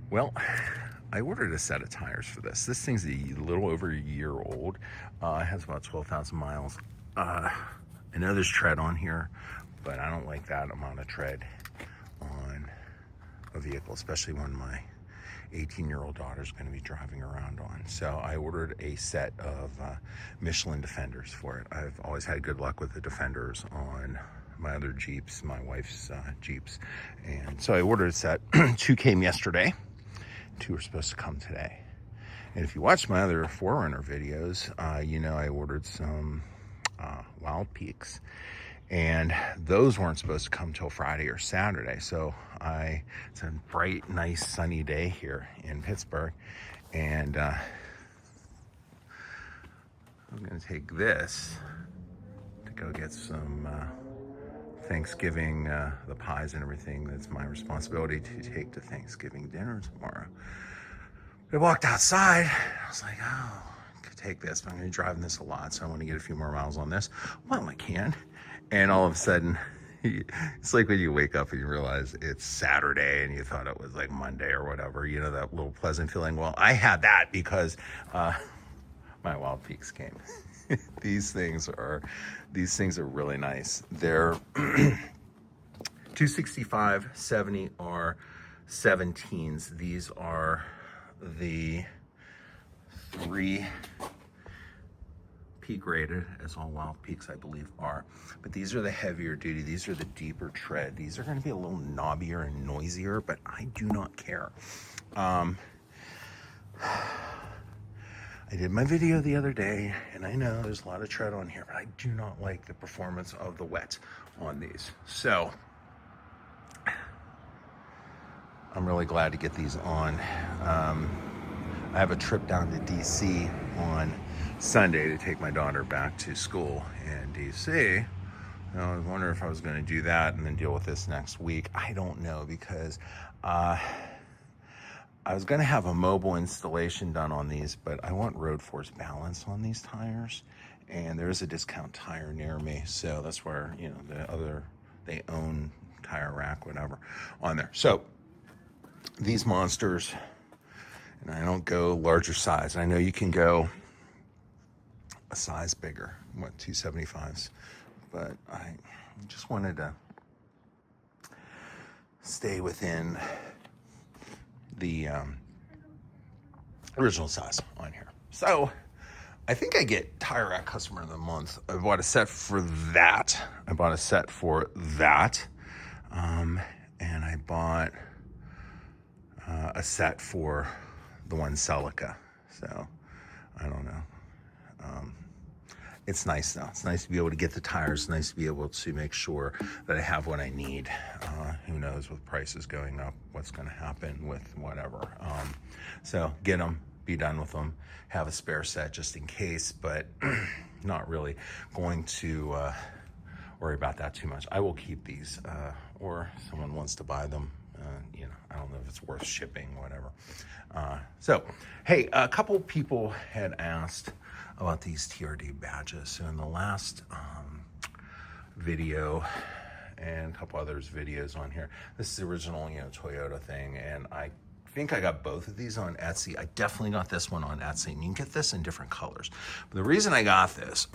Well, I ordered a set of tires for this. This thing's a little over a year old. It has about 12,000 miles. I know there's tread on here, but I don't like that amount of tread on a vehicle, especially when my 18-year-old daughter is going to be driving around on. So I ordered a set of Michelin Defenders for it. I've always had good luck with the Defenders on my other Jeeps, my wife's Jeeps. And so I ordered a set. Two came yesterday. Two are supposed to come today. And if you watch my other Forerunner videos, you know I ordered some Wild Peaks. And those weren't supposed to come till Friday or Saturday. So it's a bright, nice, sunny day here in Pittsburgh. And I'm gonna take this to go get some Thanksgiving, the pies and everything. That's my responsibility to take to Thanksgiving dinner tomorrow. I walked outside. I was like, oh, I could take this, but I'm going to be driving this a lot, so I want to get a few more miles on this. Well, I can. And all of a sudden, it's like when you wake up and you realize it's Saturday and you thought it was like Monday or whatever, you know, that little pleasant feeling. Well, I had that because my Wild Peaks came. These things are really nice. They're 265, 70 are 17s. These are the 3 peak rated, as all Wild Peaks I believe are, but these are the heavier duty. These are the deeper tread. These are going to be a little knobbier and noisier, but I do not care. I did my video the other day, and I know there's a lot of tread on here, but I do not like the performance of the wet on these. So I'm really glad to get these on. I have a trip down to DC on Sunday to take my daughter back to school in DC. I was wondering if I was going to do that and then deal with this next week. I don't know, because I was going to have a mobile installation done on these, but I want road force balance on these tires, and there is a discount tire near me, so that's where, you know, they own Tire Rack, whatever, on there. So these monsters, and I don't go larger size. I know you can go a size bigger, 275s, but I just wanted to stay within the original size on here. So I think I get Tire Rack Customer of the Month. I bought a set for that. And I bought a set for the one Celica. So I don't know. It's nice though. It's nice to be able to get the tires. It's nice to be able to make sure that I have what I need. Who knows, with prices going up, what's going to happen with whatever. So get them, be done with them, have a spare set just in case, but not really going to worry about that too much. I will keep these, or someone wants to buy them. You know, I don't know if it's worth shipping, whatever. So, hey, a couple people had asked about these TRD badges. So in the last video and a couple others videos on here, this is the original, you know, Toyota thing, and I think I got both of these on Etsy. I definitely got this one on Etsy, and you can get this in different colors. But the reason I got this,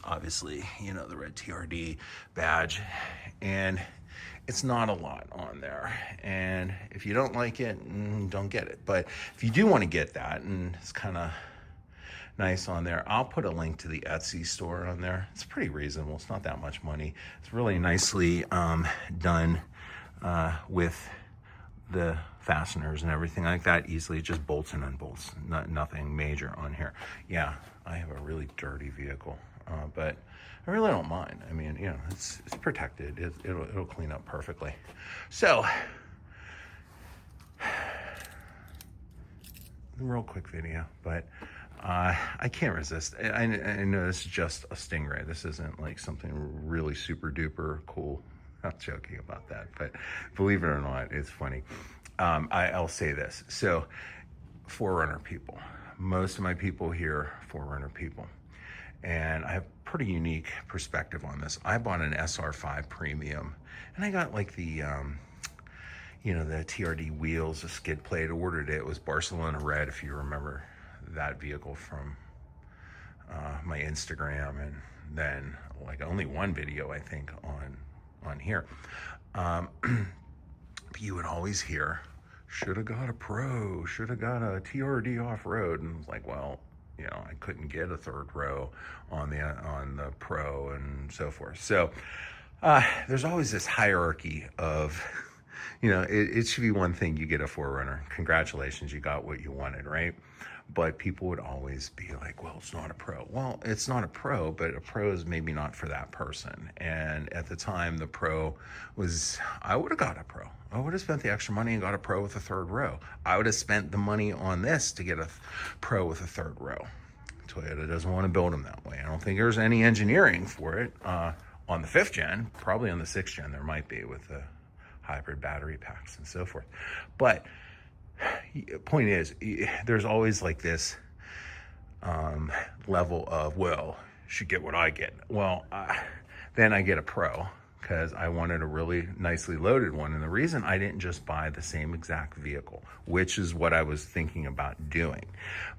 obviously, you know, the red TRD badge, and it's not a lot on there. And if you don't like it, don't get it. But if you do want to get that, and it's kind of nice on there, I'll put a link to the Etsy store on there. It's pretty reasonable. It's not that much money. It's really nicely done with the fasteners and everything like that. Easily just bolts and unbolts. Nothing major on here. Yeah, I have a really dirty vehicle, but I really don't mind. I mean, you know, it's protected. It'll clean up perfectly. So, real quick video, but I can't resist. I know this is just a Stingray. This isn't like something really super duper cool. I'm joking about that, but believe it or not, it's funny. I'll say this. So, Forerunner people. Most of my people here, Forerunner people. And I have pretty unique perspective on this. I bought an SR5 Premium, and I got like the, you know, the TRD wheels, the skid plate. Ordered it. It was Barcelona red, if you remember that vehicle from my Instagram, and then like only one video I think on here. You would always hear, should have got a pro, should have got a TRD off-road, and it's like, well, you know, I couldn't get a third row on the pro and so forth. So there's always this hierarchy of, you know, it should be one thing, you get a 4Runner, congratulations, you got what you wanted, right? But people would always be like, well, it's not a pro. Well, it's not a pro, but a pro is maybe not for that person. And at the time, the pro was, I would have got a pro. I would have spent the extra money and got a pro with a third row. I would have spent the money on this to get a pro with a third row. Toyota doesn't want to build them that way. I don't think there's any engineering for it. On the 5th gen, probably on the 6th gen, there might be with the hybrid battery packs and so forth. But point is, there's always like this level of, well, should get what I get. Well, then I get a pro because I wanted a really nicely loaded one. And the reason I didn't just buy the same exact vehicle, which is what I was thinking about doing.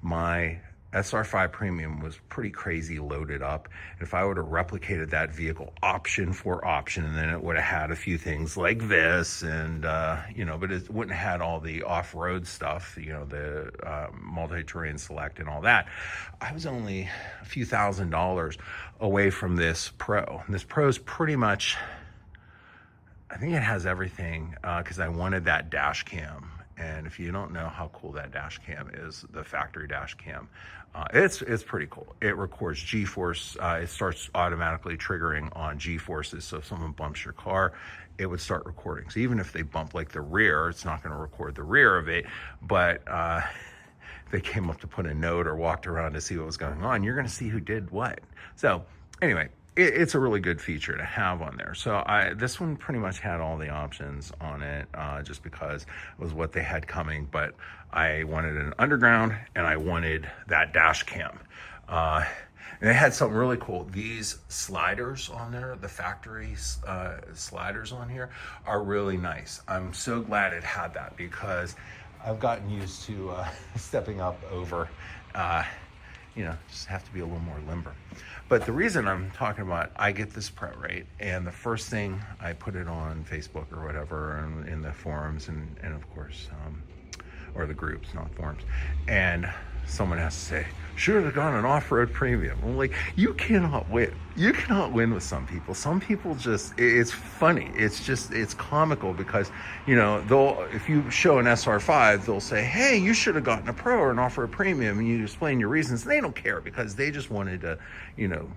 My SR5 Premium was pretty crazy loaded up. If I would have replicated that vehicle option for option, and then it would have had a few things like this, and you know, but it wouldn't have had all the off-road stuff, you know, the multi-terrain select and all that. I was only a few $1,000s away from this Pro. And this Pro is pretty much, I think it has everything, because I wanted that dash cam. And if you don't know how cool that dash cam is, the factory dash cam, it's pretty cool. It records G-force. It starts automatically triggering on G-forces. So if someone bumps your car, it would start recording. So even if they bump like the rear, it's not going to record the rear of it. But if they came up to put a note or walked around to see what was going on, you're going to see who did what. So anyway, it's a really good feature to have on there. So this one pretty much had all the options on it, just because it was what they had coming. But I wanted an underground, and I wanted that dash cam. And they had something really cool. These sliders on there, the factory sliders on here, are really nice. I'm so glad it had that, because I've gotten used to stepping up over, you know, just have to be a little more limber. But the reason I'm talking about, I get this Pro, right? And the first thing, I put it on Facebook or whatever, and in the forums, and of course, or the groups, not forums. And someone has to say, should have gone an off-road premium. I'm like, you cannot win. You cannot win with some people. Some people just, it's funny. It's just, it's comical, because, you know, if you show an SR5, they'll say, hey, you should have gotten a Pro or an off-road premium, and you explain your reasons. And they don't care, because they just wanted to, you know,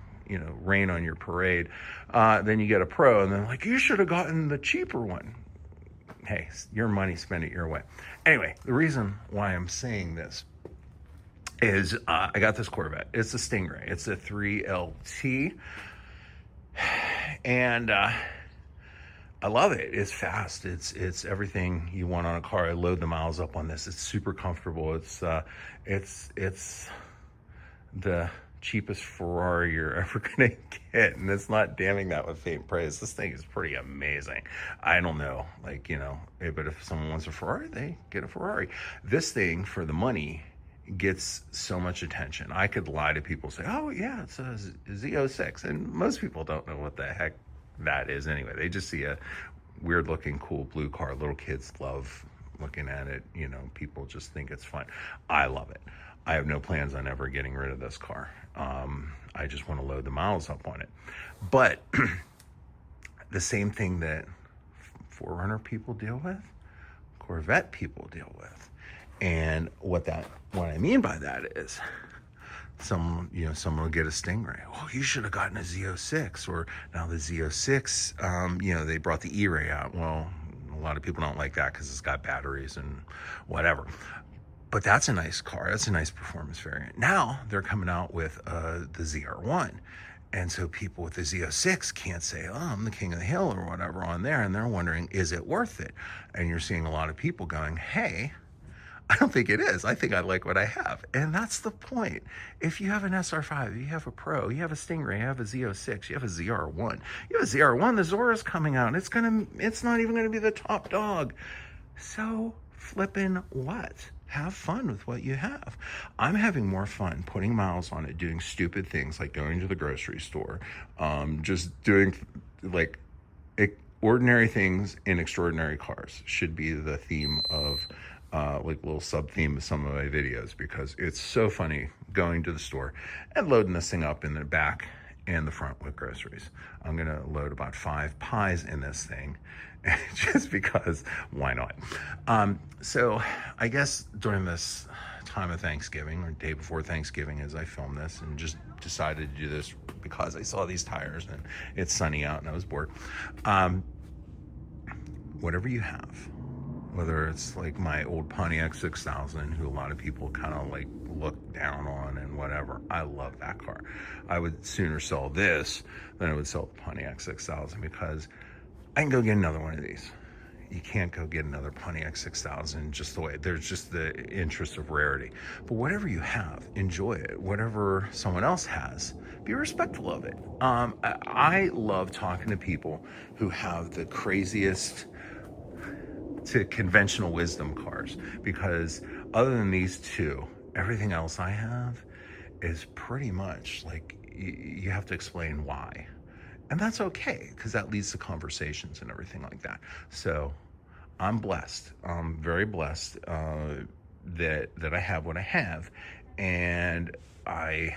rain on your parade. Then you get a Pro, and they're like, you should have gotten the cheaper one. Hey, your money, spend it your way. Anyway, the reason why I'm saying this is I got this Corvette. It's a Stingray. It's a 3LT. And I love it. It's fast. It's everything you want on a car. I load the miles up on this. It's super comfortable. It's the cheapest Ferrari you're ever gonna get, and it's not damning that with faint praise. This thing is pretty amazing. I don't know, like, you know, but if someone wants a Ferrari, they get a Ferrari. This thing, for the money, gets so much attention. I could lie to people, say, oh yeah, it's a Z06, and most people don't know what the heck that is anyway. They just see a weird looking cool blue car. Little kids love looking at it, you know, people just think it's fun. I love it. I have no plans on ever getting rid of this car. I just want to load the miles up on it. But the same thing that 4Runner people deal with, Corvette people deal with. And what I mean by that is, someone will get a Stingray. Oh, you should have gotten a Z06. Or now the Z06, you know, they brought the E-Ray out. Well, a lot of people don't like that because it's got batteries and whatever. But that's a nice car. That's a nice performance variant. Now they're coming out with the ZR1. And so people with the Z06 can't say, oh, I'm the king of the hill or whatever on there. And they're wondering, is it worth it? And you're seeing a lot of people going, hey, I don't think it is. I think I like what I have. And that's the point. If you have an SR5, you have a Pro, you have a Stingray, you have a Z06, you have a ZR1. You have a ZR1, the Zora's coming out. It's not even going to be the top dog. So flippin' what? Have fun with what you have. I'm having more fun putting miles on it, doing stupid things like going to the grocery store, just doing like ordinary things in extraordinary cars should be the theme of like little sub theme of some of my videos, because it's so funny going to the store and loading this thing up in the back and the front with groceries. I'm gonna load about 5 pies in this thing just because why not? So I guess during this time of Thanksgiving or day before Thanksgiving, as I filmed this and just decided to do this because I saw these tires and it's sunny out and I was bored. Whatever you have, whether it's like my old Pontiac 6000, who a lot of people kind of like look down on and whatever. I love that car. I would sooner sell this than I would sell the Pontiac 6000, because I can go get another one of these. You can't go get another Pontiac 6000 just the way, there's just the interest of rarity. But whatever you have, enjoy it. Whatever someone else has, be respectful of it. I love talking to people who have the craziest to conventional wisdom cars, because other than these two, everything else I have is pretty much like you have to explain why. And that's okay, because that leads to conversations and everything like that. So I'm blessed. I'm very blessed that I have what I have. And I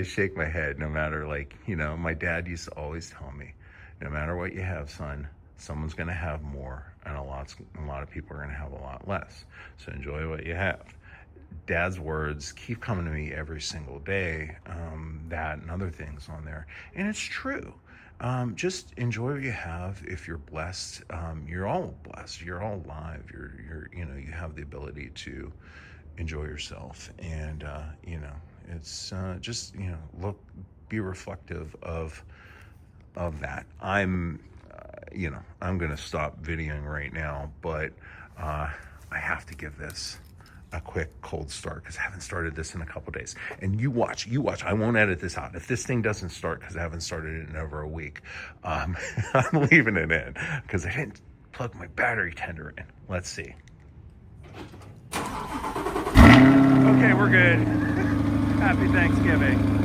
shake my head no matter, like, you know, my dad used to always tell me, no matter what you have, son, someone's going to have more, and a lot of people are going to have a lot less. So enjoy what you have. Dad's words keep coming to me every single day, that and other things on there. And it's true. Just enjoy what you have. If you're blessed, you're all blessed. You're all alive. You're you have the ability to enjoy yourself. And, it's just, be reflective of that. I'm going to stop videoing right now, but I have to give this a quick cold start because I haven't started this in a couple days. And you watch. I won't edit this out. If this thing doesn't start because I haven't started it in over a week, I'm leaving it in because I didn't plug my battery tender in. Let's see. Okay, we're good. Happy Thanksgiving.